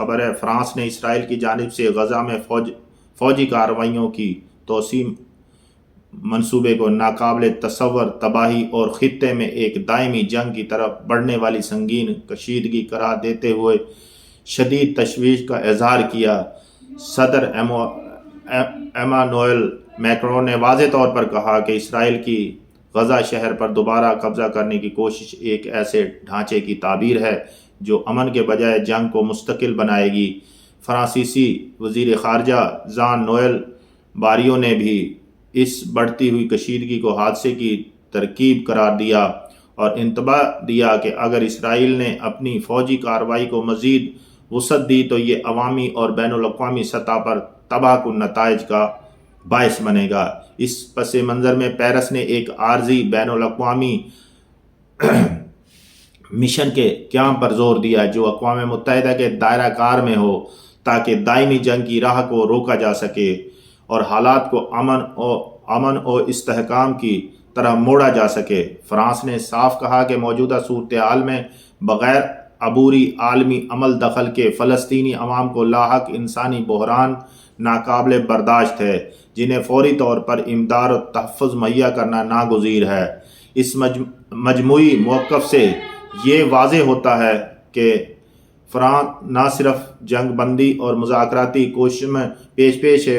خبر ہے فرانس نے اسرائیل کی جانب سے غزہ میں فوجی کارروائیوں کی توسیع منصوبے کو ناقابل تصور تباہی اور خطے میں ایک دائمی جنگ کی طرف بڑھنے والی سنگین کشیدگی قرار دیتے ہوئے شدید تشویش کا اظہار کیا۔ صدر ایمانوئل میکرون نے واضح طور پر کہا کہ اسرائیل کی غزہ شہر پر دوبارہ قبضہ کرنے کی کوشش ایک ایسے ڈھانچے کی تعبیر ہے جو امن کے بجائے جنگ کو مستقل بنائے گی۔ فرانسیسی وزیر خارجہ ژان نوئل باریو نے بھی اس بڑھتی ہوئی کشیدگی کو حادثے کی ترکیب قرار دیا اور انتباہ دیا کہ اگر اسرائیل نے اپنی فوجی کارروائی کو مزید وسعت دی تو یہ عوامی اور بین الاقوامی سطح پر تباہ کن نتائج کا باعث بنے گا۔ اس پس منظر میں پیرس نے ایک عارضی بین الاقوامی مشن کے قیام پر زور دیا جو اقوام متحدہ کے دائرہ کار میں ہو تاکہ دائمی جنگ کی راہ کو روکا جا سکے اور حالات کو امن و استحکام کی طرح موڑا جا سکے۔ فرانس نے صاف کہا کہ موجودہ صورتحال میں بغیر عبوری عالمی عمل دخل کے فلسطینی عوام کو لاحق انسانی بحران ناقابل برداشت ہے جنہیں فوری طور پر امداد و تحفظ مہیا کرنا ناگزیر ہے۔ اس مجموعی موقف سے یہ واضح ہوتا ہے کہ فرانس نہ صرف جنگ بندی اور مذاکراتی کوششوں میں پیش ہے